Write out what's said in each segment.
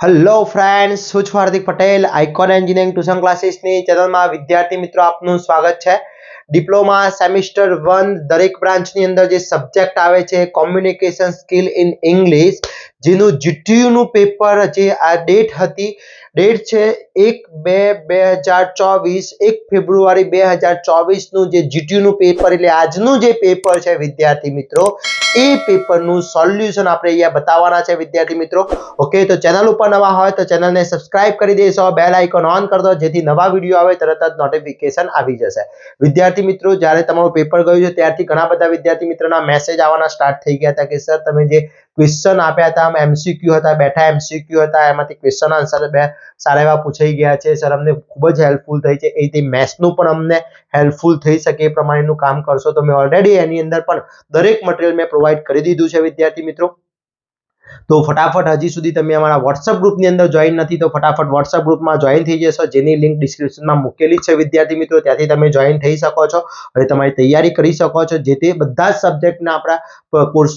Hello friends, હું છું Hardik Patel. Icon engineering tuition ક્લાસીસની ચેનલમાં વિદ્યાર્થી મિત્રો આપનું સ્વાગત છે. ડિપ્લોમા સેમિસ્ટર 1 દરેક બ્રાન્ચની અંદર જે સબ્જેક્ટ આવે છે કોમ્યુનિકેશન સ્કિલ ઇન ઇંગ્લિશ, જેનું જીટીયુ નું પેપર જે આ ડેટ છે 1/2/2024, 1 ફેબ્રુઆરી 2024 નું જે જીટીયુ નું પેપર એટલે આજનું જે પેપર છે વિદ્યાર્થી મિત્રો, એ પેપરનું સોલ્યુશન આપણે અહીંયા બતાવવાના છે વિદ્યાર્થી મિત્રો. ઓકે, તો ચેનલ ઉપર નવા હોય તો ચેનલને સબસ્ક્રાઇબ કરી દેશો, બેલ આઇકોન ઓન કરી દો જેથી નવા વિડીયો આવે તરત જ નોટિફિકેશન આવી જશે. વિદ્યાર્થી મિત્રો, જ્યારે તમારું પેપર ગયું છે ત્યારથી ઘણા બધા વિદ્યાર્થી મિત્રોના મેસેજ આવવાના સ્ટાર્ટ થઈ ગયા હતા કે સર તમે જે ક્વેશ્ચન આપ્યા હતા એમસીક્યુ હતા, બેઠા એમસીક્યુ હતા, એમાંથી ક્વેશ્ચન આન્સર સારા એવા પૂછાઈ ગયા છે સર, અમને ખૂબ જ હેલ્પફુલ થઈ છે. એ રીતે મેથ્સનું પણ અમને હેલ્પફુલ થઈ શકે એ પ્રમાણેનું કામ કરશો તો મેં ઓલરેડી એની અંદર પણ દરેક મટીરિયલ મેં પ્રોવાઈડ કરી દીધું છે વિદ્યાર્થી મિત્રો. તો ફટાફટ હજી સુધી તમે અમારા વોટ્સઅપ ગ્રુપની અંદર જોઈન નથી તો ફટાફટ વોટ્સઅપ ગ્રુપમાં જોઈન થઈ જશો, જેની લિંક ડિસ્ક્રિપ્શનમાં મૂકેલી છે વિદ્યાર્થી મિત્રો. ત્યાંથી તમે જોઈન થઈ શકો છો અને તમારી તૈયારી કરી શકો છો. જે તે બધા જ સબ્જેક્ટના આપણા કોર્સ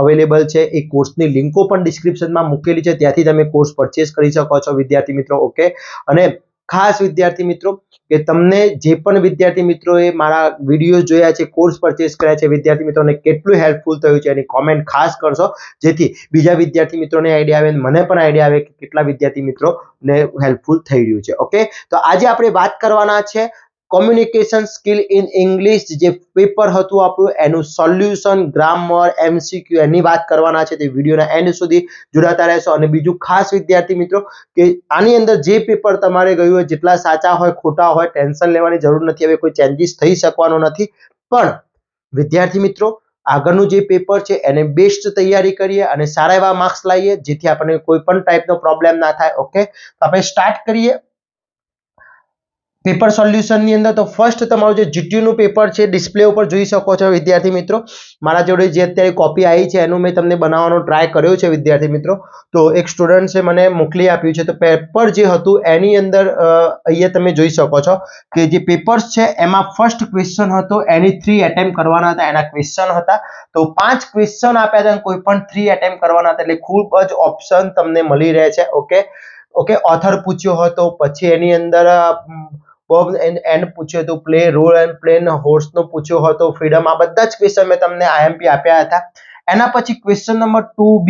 અવેલેબલ છે, એ કોર્સની લિંકો પણ ડિસ્ક્રિપ્શનમાં મૂકેલી છે, ત્યાંથી તમે કોર્સ પરચેસ કરી શકો છો વિદ્યાર્થી મિત્રો. ઓકે, અને ખાસ વિદ્યાર્થી મિત્રો કે તમને જે પણ વિદ્યાર્થી મિત્રોએ મારા વિડીયો જોયા છે, કોર્સ પરચેસ કર્યા છે, વિદ્યાર્થી મિત્રોને કેટલું હેલ્પફુલ થયું છે એની કોમેન્ટ ખાસ કરશો, જેથી બીજા વિદ્યાર્થી મિત્રોને આઈડિયા આવે, મને પણ આઈડિયા આવે કે કેટલા વિદ્યાર્થી મિત્રોને હેલ્પફુલ થઈ રહ્યું છે. ઓકે, તો આજે આપણે વાત કરવાના છે કોમ્યુનિકેશન સ્કિલ ઇન ઇંગ્લિશ, જે પેપર હતું આપણું એનું સોલ્યુશન, ગ્રામર, એમસીક્યુ એની વાત કરવાના છે. તે વિડીયોના એન્ડ સુધી જોડાતા રહેશો. અને બીજું ખાસ વિદ્યાર્થી મિત્રો કે આની અંદર જે પેપર તમારે ગયું હોય, જેટલા સાચા હોય ખોટા હોય ટેન્શન લેવાની જરૂર નથી. હવે કોઈ ચેન્જીસ થઈ શકવાનો નથી, પણ વિદ્યાર્થી મિત્રો આગળનું જે પેપર છે એને બેસ્ટ તૈયારી કરીએ અને સારા એવા માર્ક્સ લાવીએ જેથી આપણને કોઈ પણ ટાઈપનો પ્રોબ્લેમ ના થાય. ઓકે, તો આપણે સ્ટાર્ટ કરીએ પેપર સોલ્યુશનની અંદર. તો ફર્સ્ટ તમારું જે જીટીયુ નું પેપર છે ડિસ્પ્લે ઉપર જોઈ શકો છો વિદ્યાર્થી મિત્રો. મારા જોડે જે અત્યારે કોપી આવી છે એનું મેં તમને બનાવવાનો ટ્રાય કર્યો છે વિદ્યાર્થી મિત્રો. તો એક સ્ટુડન્ટ્સે મને મોકલી આપ્યું છે. તો પેપર જે હતું એની અંદર અહીંયા તમે જોઈ શકો છો કે જે પેપર્સ છે એમાં ફર્સ્ટ ક્વેશ્ચન હતો, એની 3 એટેમ્પ કરવાના હતા, એના ક્વેશ્ચન હતા. તો 5 ક્વેશ્ચન આપ્યા હતા, કોઈ પણ 3 એટેમ્પ કરવાના હતા, એટલે ખૂબ જ ઓપ્શન તમને મળી રહે છે. ઓકે, ઓથર પૂછ્યો હતો, પછી એની અંદર વર્બ એન્ડ પૂછ્યો હતો, પ્લે રોલ એન્ડ પ્લેન હોર્સનો પૂછ્યો હતો, ફ્રીડમ, આ બધા જ ક્વેશ્ચન મેં તમને આઈએમપી આપ્યા હતા. એના પછી question number 2B,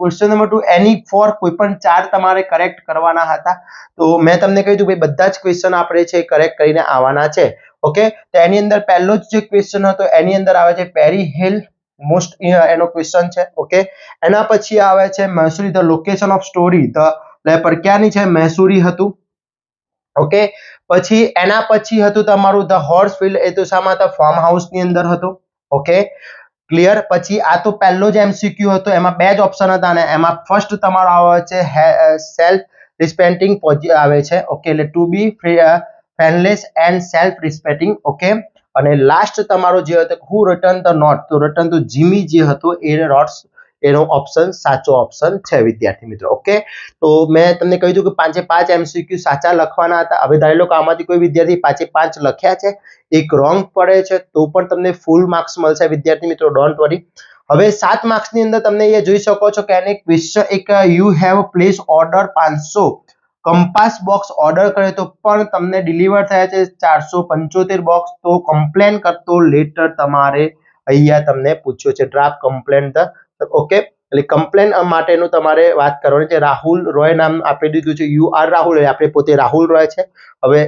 question number 2 એની ફોર કોઈ પણ 4 તમારે કરેક્ટ કરવાના હતા. તો મેં તમને કહ્યું ભાઈ બધા જ ક્વેશ્ચન આપણે છે કરેક્ટ કરીને આવવાના છે. ઓકે, તો એની અંદર પહેલો જ જે ક્વેશ્ચન હતો એની અંદર આવે છે પેરી હિલ, મોસ્ટ એનો ક્વેશ્ચન છે. ઓકે, એના પછી આવે છે Mussoorie, the location of story, the leopard, ક્યાંની છે મૈસુરી હતું. ઓકે, પછી એના પછી હતું તમારું ધ હોર્સ ફિલ્ડ, એ તો શામાં હતા ફાર્મ હાઉસ ની અંદર હતો. Okay, clear. પછી આ તો પહેલો જ એમસીક્યુ હતો, એમાં 2 જ ઓપ્શન હતા અને એમાં ફર્સ્ટ તમારો આવે છે સેલ્ફ રિસ્પેક્ટિંગ આવે છે. ઓકે, એટલે to be friendless and self respecting. Okay, અને લાસ્ટ તમારો જે હતો હુ રિટર્ન ધ નોટ, તો રિટર્ન તો જીમી જે હતો એ નોટ્સ, એનો ઓપ્શન સાચો ઓપ્શન છે વિદ્યાર્થી મિત્રો. ઓકે, તો મેં તમને કહ્યું હતું કે 5 એમસીક્યુ સાચા લખવાના હતા. હવે ધારી લો કે આમાંથી કોઈ વિદ્યાર્થી 5 લખ્યા છે, એક રોંગ પડે છે તો પણ તમને ફૂલ માર્ક્સ મળશે વિદ્યાર્થી મિત્રો, ડોન્ટ વરી. હવે 7 માર્ક્સની અંદર તમને એ જોઈ શકો છો કે એને ક્વેશ્ચન એક you have place order 500 compass box order કરે તો પણ તમને ડિલિવર થયા છે 475 બોક્સ. તો કમ્પ્લેન કરતો લેટર તમારે અહીંયા તમને પૂછ્યો છે, ડ્રાફ્ટ કમ્પ્લેન. ઓકે, એટલે કમ્પ્લેન માટેનું તમારે વાત કરવાની છે. રાહુલ રોય નામ આપી દીધું છે, યુ આર રાહુલ, આપણે પોતે રાહુલ રોય છે. હવે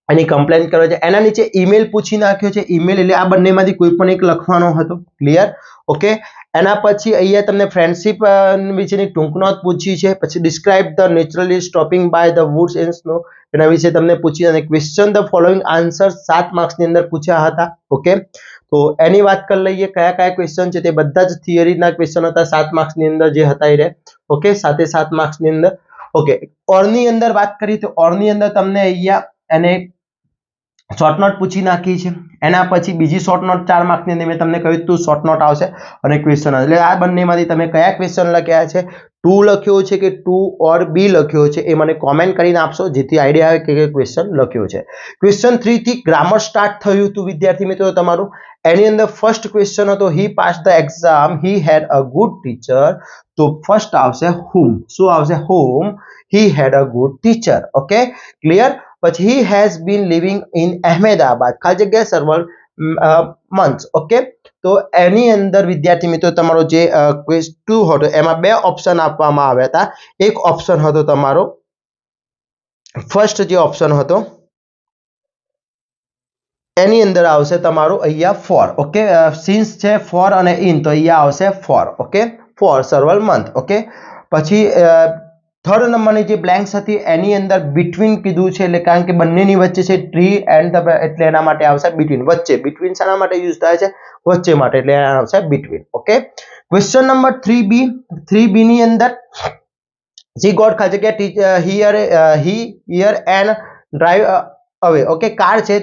એની કમ્પ્લેન કરે છે. એના નીચે ઈમેલ પૂછી નાખ્યો છે, ઈમેલ એટલે આ બંનેમાંથી કોઈ પણ એક લખવાનો હતો. ક્લિયર. ઓકે, એના પછી અહીંયા તમને ફ્રેન્ડશિપ વિશેની ટૂંક નોંધ પૂછી છે. પછી describe the naturally stopping by the woods and snow, એના વિશે તમને પૂછી, અને ક્વેશ્ચન ધ ફોલોઈંગ આન્સર 7 માર્ક્સની અંદર પૂછ્યા હતા. ઓકે, તો એની વાત કરી લઈએ કયા કયા ક્વેશ્ચન છે. તે બધા જ થિયરીના ક્વેશ્ચન હતા 7 માર્ક્સની અંદર જે હતા એ. ઓકે, 7 માર્ક્સની અંદર. ઓકે, ઓરની અંદર વાત કરીએ તો ઓરની અંદર તમને અહીંયા એને શોર્ટ નોટ પૂછી નાખી છે. એના પછી બીજી શોર્ટ નોટ 4 માર્ક્સની અંદર મેં તમને કહ્યું તું શોર્ટ નોટ આવશે અને ક્વેશ્ચન, એટલે આ બંનેમાંથી તમે કયા ક્વેશ્ચન લખ્યા છે, 2 લખ્યો છે કે 2 ઓર બી લખ્યો છે, એ મને કોમેન્ટ કરીને આપશો જેથી આઈડિયા આવે કે ક્વેશ્ચન લખ્યો છે. ક્વેશ્ચન 3 થી ગ્રામર સ્ટાર્ટ થયું હતું વિદ્યાર્થી મિત્રો તમારું. એની અંદર ફર્સ્ટ ક્વેશ્ચન હતો he passed the exam, he had a good teacher. તો ફર્સ્ટ આવશે whom. શું આવશે? whom he had a good teacher. Okay, clear. પછી he has been living in Ahmedabad, ખાલી જગ્યા several months. ઓકે, તો એની અંદર વિદ્યાર્થી મિત્રો તમારો જે ક્વેશ્ચન 2 હતો એમાં બે ઓપ્શન આપવામાં આવ્યા હતા. એક ઓપ્શન હતો તમારો ફર્સ્ટ જે ઓપ્શન હતો એની અંદર આવશે તમારું અહીંયા ફોર. ઓકે, સિન્સ છે ફોર અને ઇન, તો અહીંયા આવશે for. Okay, for several month. Okay, પછી થર્ડ નંબરની જે બ્લેન્ક્સ હતી એની અંદર બિટવીન કીધું છે, એટલે કારણ કે બંનેની વચ્ચે છે ટ્રી એન્ડ એટલે એના માટે આવશે બિટવીન. વચ્ચે બિટવીન શાના માટે યુઝ થાય છે? વચ્ચે માટે, એટલે એના આવશે between. Okay, question number 3B. 3B ની અંદર જી ગોટ ખાલી જગ્યા હિયર એન્ડ ડ્રાઈવ અવે. ઓકે, કાર છે,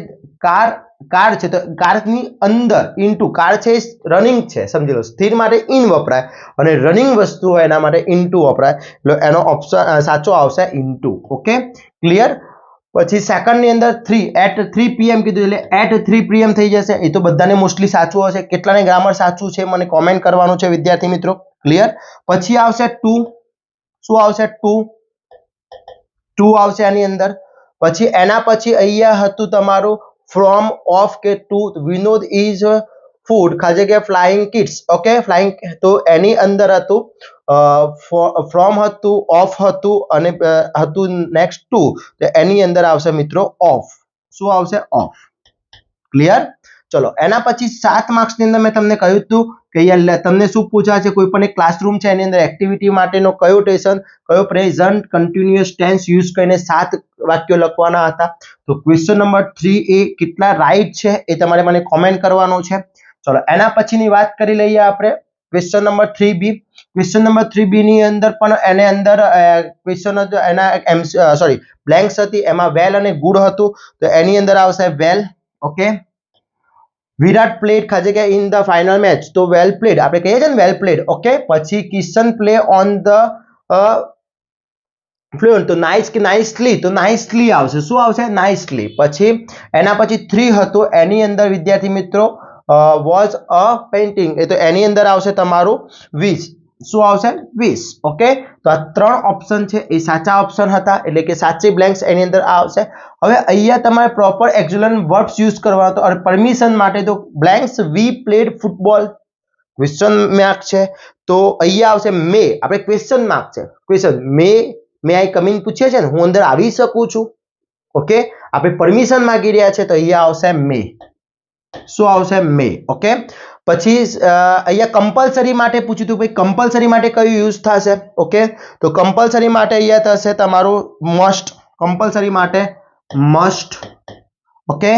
કાર છે, તો કારની અંદર ઇનટુ કાર છે રનિંગ છે, સમજી લો. સ્થિર માટે ઇન વપરાય અને રનિંગ વસ્તુ હોય એના માટે ઇનટુ વપરાય, એટલે એનો ઓપ્શન સાચો આવશે ઇનટુ. Okay, clear. પછી સેકન્ડ ની અંદર 3 એટ 3 PM કીધું, એટલે એટ 3 PM થઈ જશે. એ તો બધાને મોસ્ટલી સાચું હશે. કેટલાને ગ્રામર સાચું છે મને કોમેન્ટ કરવાનું છે વિદ્યાર્થી મિત્રો. ક્લિયર. પછી આવશે 2. શું આવશે? 2 આવશે આની અંદર. પછી એના પછી અહીંયા હતું તમારું ફ્રોમ, ઓફ કે ટુ. વિનોદ ઇઝ ફૂડ ખાલી જગ્યા ફ્લાઇંગ કિટ્સ. ઓકે, ફ્લાઇંગ, તો એની અંદર હતું ફ્રોમ હતું, ઓફ હતું અને હતું નેક્સ્ટ 2, તો એની અંદર આવશે મિત્રો ઓફ. શું આવશે? ઓફ. ક્લિયર. ચલો, એના પછી 7 માર્ક્સની અંદર મેં તમને કહ્યું હતું કે અહીંયા તમને શું પૂછાય છે, કોઈ પણ એક ક્લાસરૂમ છે એની અંદર એક્ટિવિટી માટેનો કયો પ્રેઝન્ટ કન્ટિન્યુઅસ ટેન્સ યુઝ કરીને 7 વાક્યો લખવાના હતા. તો ક્વેશ્ચન નંબર 3A કેટલા રાઈટ છે એ તમારે મને કોમેન્ટ કરવાનું છે. ચલો, એના પછીની વાત કરી લઈએ આપણે question number 3B. Question number 3B ની અંદર પણ એને અંદર ક્વેશ્ચન એના બ્લેન્ક્સ હતી, એમાં વેલ અને ગુડ હતું, તો એની અંદર આવશે વેલ. ઓકે, વિરાટ પ્લેડ ખાલી જગ્યા ઇન ધ ફાઇનલ મેચ, તો વેલ પ્લેડ આપણે કહીએ છીએ ને, વેલ પ્લેડ. ઓકે, પછી Kishan play on the fluent, તો નાઇસ કે નાઇસલી, તો નાઇસલી આવશે. શું આવશે? નાઇસલી. પછી એના પછી 3 હતો, એની અંદર વિદ્યાર્થી મિત્રો વોઝ અ પેઇન્ટિંગ, એ તો એની અંદર આવશે તમારું વિશ. શું આવશે? વિશ. ઓકે, તો આ 3 ઓપ્શન છે એ સાચા ઓપ્શન હતા, એટલે કે સાચી બ્લેન્ક્સ એની અંદર આવશે. હવે અહીંયા તમારે પ્રોપર એક્ઝેલન્ટ વર્બ્સ યુઝ કરવા હતો, અને પરમિશન માટે તો blanks we played football question mark છે, તો અહીંયા આવશે મે. આપણે ક્વેશ્ચન માર્ક છે, question may I come in પૂછીએ છીએ ને, હું અંદર આવી શકું છું. ઓકે, આપણે પરમિશન માંગી રહ્યા છે, તો અહીંયા આવશે મે. શું આવશે? મે. ઓકે, પછી અહીંયા કમ્પલસરી માટે પૂછ્યું હતું, ભાઈ કમ્પલસરી માટે કયું યુઝ થશે? ઓકે, તો કમ્પલસરી માટે અહીંયા થશે તમારું મસ્ટ. કમ્પલસરી માટે મસ્ટ. ઓકે,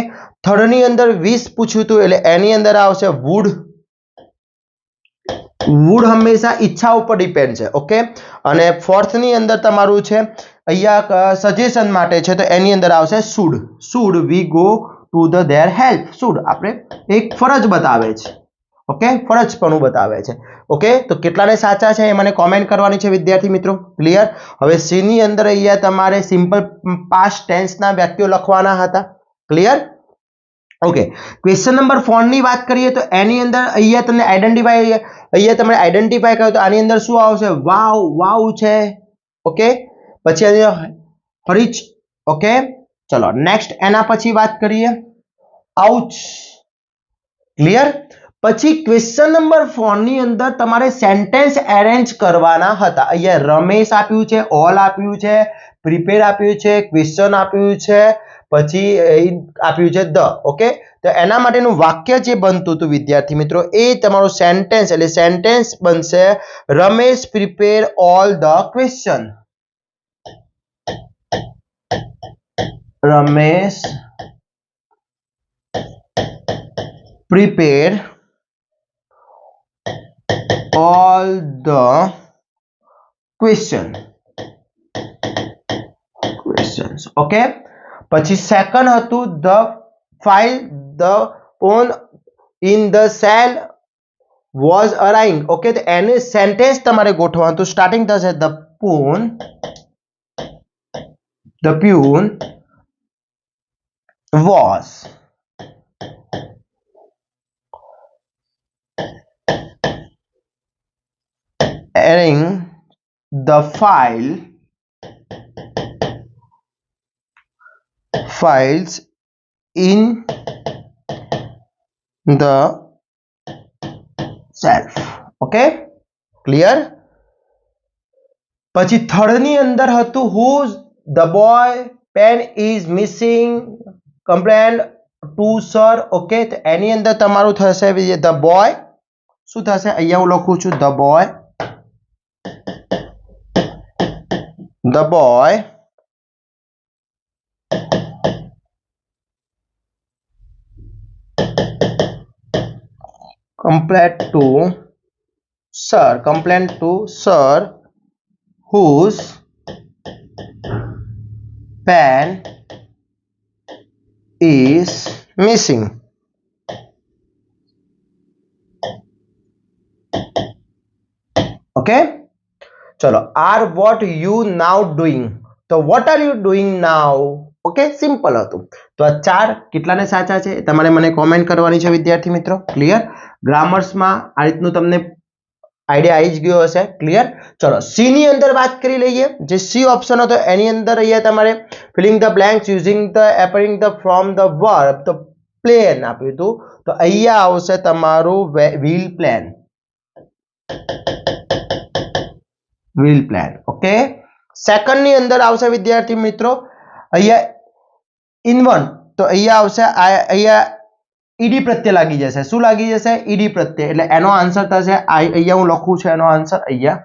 થર્ડ ની અંદર વિશ પૂછ્યું હતું, એટલે એની અંદર આવશે વુડ. વુડ હંમેશા ઈચ્છા ઉપર ડિપેન્ડ છે. ઓકે, અને ફોર્થ ની અંદર તમારું છે અહીંયા સજેશન માટે છે, તો એની અંદર આવશે should. Should we go to the there help. Should આપણે એક ફરજ બતાવે છે. ઓકે, ફરજપણું બતાવે છે. ઓકે, તો કેટલાને સાચા છે એ મને કોમેન્ટ કરવાની છે વિદ્યાર્થી મિત્રો. ક્લિયર. હવે સી ની અંદર અહીંયા તમારે સિમ્પલ પાસ્ટ ટેન્સના વાક્યો લખવાના હતા. ક્લિયર. ઓકે, ક્વેશ્ચન નંબર 4 ની વાત કરીએ તો એની અંદર અહીંયા તમને આઈડેન્ટિફાય કર્યો, તો આની અંદર શું આવશે? વાવ. વાવ છે. ઓકે, પછી હરીચ. ઓકે, ચલો નેક્સ્ટ એના પછી વાત કરીએ આઉચ. ક્લિયર. પછી ક્વેશ્ચન નંબર 4 ની અંદર તમારે સેન્ટેન્સ અરેન્જ કરવાના હતા. અહીંયા રમેશ આપ્યું છે, ઓલ આપ્યું છે, પ્રિપેર આપ્યું છે, ક્વેશ્ચન આપ્યું છે, પછી આપ્યું છે ધ. ઓકે, તો એના માટેનું વાક્ય જે બનતું હતું વિદ્યાર્થી મિત્રો, એ તમારું સેન્ટેન્સ, એટલે સેન્ટેન્સ બનશે Ramesh prepare all the question. Ramesh prepare all the questions. Okay, પછી સેકન્ડ હતું the file the peon in the shelf was arranged. Okay, તો એને સેન્ટેન્સ તમારે ગોઠવવાનું, તો સ્ટાર્ટિંગ થશે the peon was the files in the self. Okay clear. પછી third ની અંદર હતું whose the boy pen is missing complaint to sir. Okay તો એની અંદર તમારું થશે the boy શું થશે અહીંયા હું લખું છું the boy complaint to sir whose pen is missing. Okay, ચલો are what you now doing. તો what are you doing now? Okay simple હતું. તો આ ચાર કેટલાને સાચા છે તમારે મને કોમેન્ટ કરવાની છે વિદ્યાર્થી મિત્રો. ક્લિયર. ગ્રામર્સમાં આ રીતનું તમને આઈડિયા આવી જ ગયો હશે. ક્લિયર. ચલો સી ની અંદર વાત કરી લઈએ. જે સી ઓપ્શન હતો એની અંદર અહીંયા તમારે filling the blanks using the એપરિંગ ધ ફ્રોમ ધ વર્બ તો પ્લેન આપ્યું હતું. તો અહીંયા આવશે તમારું વ્હીલ પ્લાન. ઓકે. સેકન્ડ ની અંદર આવશે વિદ્યાર્થી મિત્રો અહીંયા ઇનવન. તો અહીંયા આવશે અહીંયા ઈડી પ્રત્યય લાગી જશે. શું લાગી જશે? ઈડી પ્રત્યય. એટલે એનો આન્સર થશે અહીંયા હું લખું છું એનો આન્સર અહીંયા.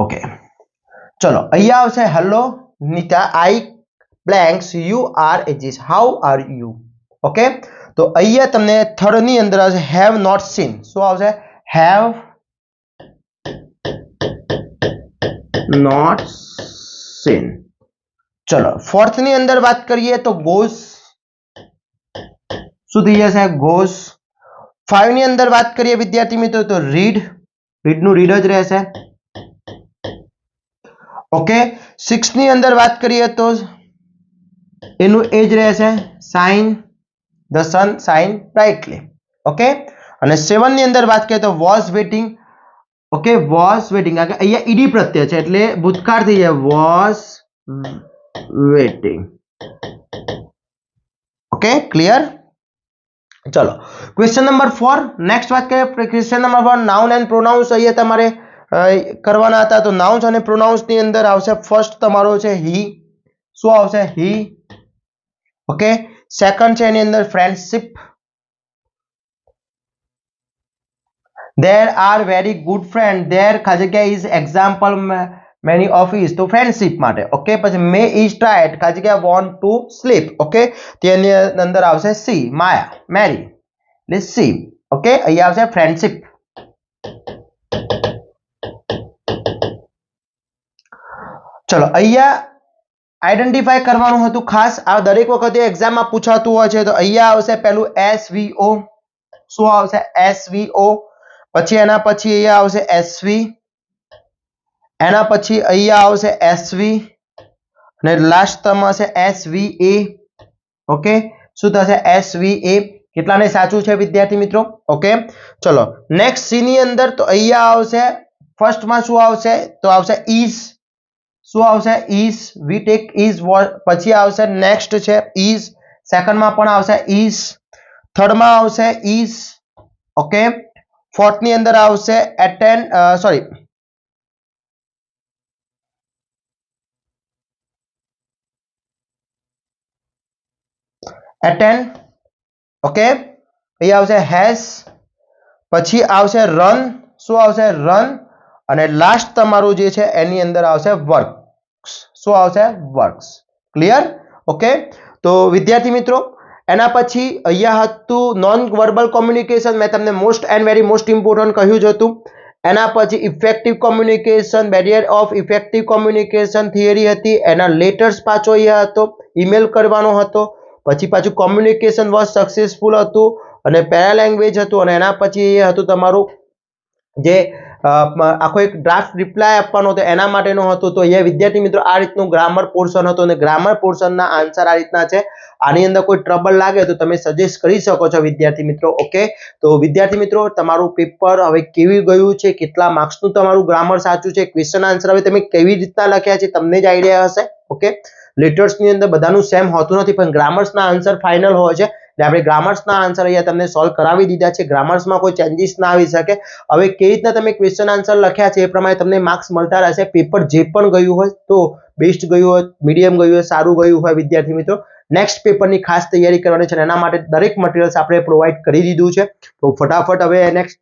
ઓકે ચલો અહીંયા આવશે hello Nita I blanks you are ages how are you. Okay તો અહીંયા તમને થર્ડ ની અંદર આવશે હેવ નોટ સીન. શું આવશે? Have not seen. ચલો ફોર્થ ની અંદર વાત કરીએ તો ગોઝ શું થઈ જશે? ગોઝ. 5 ની અંદર વાત કરીએ વિદ્યાર્થી મિત્રો તો રીડ નું રીડ જ રહેશે. ઓકે 6 ની અંદર વાત કરીએ તો એનું એ જ રહેશે shine the sun shine brightly. Okay અને 7 ની અંદર વાત કરીએ તો was waiting. Okay was waiting અહીંયા ઈડી પ્રત્યય છે એટલે ભૂતકાળ થઈ જાય વોઝ વેટિંગ. Okay clear. ચલો ક્વેશ્ચન નંબર 4 નેક્સ્ટ વાત કરીએ. Question number 1 noun and pronouns અહીંયા તમારે કરવાના હતા. તો નાઉન્સ અને પ્રોનાઉન્સ ની અંદર આવશે ફર્સ્ટ તમારો છે હી. શું આવશે? હી. ઓકે સેકન્ડ છે એની અંદર friendship. there are very good friends. there ખાલી જગ્યા is example many of is તો ફ્રેન્ડશિપ માટે. ઓકે પછી may is tired ખાલી જગ્યા want to sleep. ઓકે તેની અંદર આવશે સી માયા મેરી એટલે સી. ઓકે અહીંયા આવશે ફ્રેન્ડશિપ. ચલો અહીંયા આઈડેન્ટિફાઈ કરવાનું હતું ખાસ. આ દરેક વખતે એક્ઝામમાં પૂછાતું હોય છે. તો અહીંયા આવશે પહેલું SVO. શું આવશે? SVO. પછી એના પછી અહીંયા આવશે SV. એના પછી અહીંયા આવશે SV અને લાસ્ટ માં છે SVA. ઓકે શું થશે? SVA. કેટલાને સાચું છે વિદ્યાર્થી મિત્રો? ઓકે ચલો નેક્સ્ટ સી ની અંદર તો અહીંયા આવશે ફર્સ્ટમાં શું આવશે? તો આવશે is. શું આવશે? is. we take is. પછી આવશે નેક્સ્ટ છે is. સેકન્ડ માં પણ આવશે is. થર્ડ માં આવશે is. ઓકે ફોર્થ ની અંદર આવશે attend ઓકે અહીંયા આવશે has. પછી આવશે run. શું આવશે? run. અને લાસ્ટ તમારું જે છે એની અંદર આવશે વર્ક્સ. શું આવશે? વર્ક્સ. ક્લિયર. ઓકે તો વિદ્યાર્થી મિત્રો એના પછી અહીંયા હતું નોન વર્બલ કોમ્યુનિકેશન. મેં તમને most and very most important કહ્યું જ હતું. એના પછી effective communication barrier of effective communication theory હતી. એના લેટર્સ પાછો અહીંયા હતો ઈમેલ કરવાનો હતો. પછી પાછું કોમ્યુનિકેશન વોઝ સક્સેસફુલ હતું અને પેરા લેંગ્વેજ હતું. અને એના પછી એ હતું તમારું જે આખો એક ડ્રાફ્ટ રિપ્લાય આપવાનો હતો એના માટેનો હતો. તો અહીંયા વિદ્યાર્થી મિત્રો આ રીતનું ગ્રામર પોર્શન હતો અને ગ્રામર પોર્શનના આન્સર આ રીતના છે. આની અંદર કોઈ ટ્રબલ લાગે તો તમે સજેસ્ટ કરી શકો છો વિદ્યાર્થી મિત્રો. ઓકે, તો વિદ્યાર્થી મિત્રો તમારું પેપર હવે કેવી ગયું છે, કેટલા માર્ક્સનું તમારું ગ્રામર સાચું છે, ક્વેશ્ચન આન્સર હવે તમે કેવી રીતના લખ્યા છે તમને જ આઈડિયા હશે. ઓકે, લેટર્સની અંદર બધાનું સેમ હોતું નથી પણ ગ્રામર્સના આન્સર ફાઇનલ હોય છે. એટલે આપણે ગ્રામર્સના આન્સર અહીંયા તમને સોલ્વ કરાવી દીધા છે. ગ્રામર્સમાં કોઈ ચેન્જીસ ના આવી શકે. હવે કેવી રીતના તમે ક્વેશ્ચન આન્સર લખ્યા છે એ પ્રમાણે તમને માર્ક્સ મળતા રહેશે. પેપર જે પણ ગયું હોય તો બેસ્ટ ગયું હોય, મીડિયમ ગયું હોય, સારું ગયું હોય વિદ્યાર્થી મિત્રો, નેક્સ્ટ પેપરની ખાસ તૈયારી કરવાની છે. એના માટે દરેક મટીરિયલ્સ આપણે પ્રોવાઈડ કરી દીધું છે. તો ફટાફટ હવે નેક્સ્ટ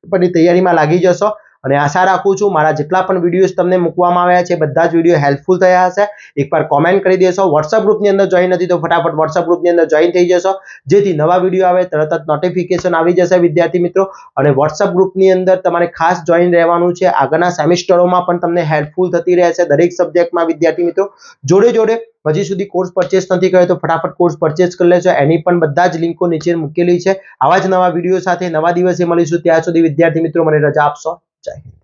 પેપરની તૈયારીમાં લાગી જશો અને આશા રાખું છું મારા જેટલા પણ વિડીયોઝ તમને મૂકવામાં આવ્યા છે બધા જ વિડીયો હેલ્પફુલ થયા હશે. એકવાર કોમેન્ટ કરી દેશો. વોટ્સઅપ ગ્રુપની અંદર જોઈન નથી તો ફટાફટ વોટ્સઅપ ગ્રુપની અંદર જોઈન થઈ જશો, જેથી નવા વિડીયો આવે તરત જ નોટિફિકેશન આવી જશે વિદ્યાર્થી મિત્રો. અને વોટ્સઅપ ગ્રુપની અંદર તમારે ખાસ જોઈન રહેવાનું છે. આગળના સેમિસ્ટરોમાં પણ તમને હેલ્પફુલ થતી રહેશે દરેક સબ્જેક્ટમાં વિદ્યાર્થી મિત્રો. જોડે જોડે હજી સુધી કોર્સ પરચેસ નથી કર્યો તો ફટાફટ કોર્સ પરચેસ કરી લેજો. એની પણ બધા જ લિંકો નીચે મૂકેલી છે. આવા જ નવા વિડીયો સાથે નવા દિવસે મળીશું. ત્યાં સુધી વિદ્યાર્થી મિત્રો મને રજા આપશો. જય હિન્દ.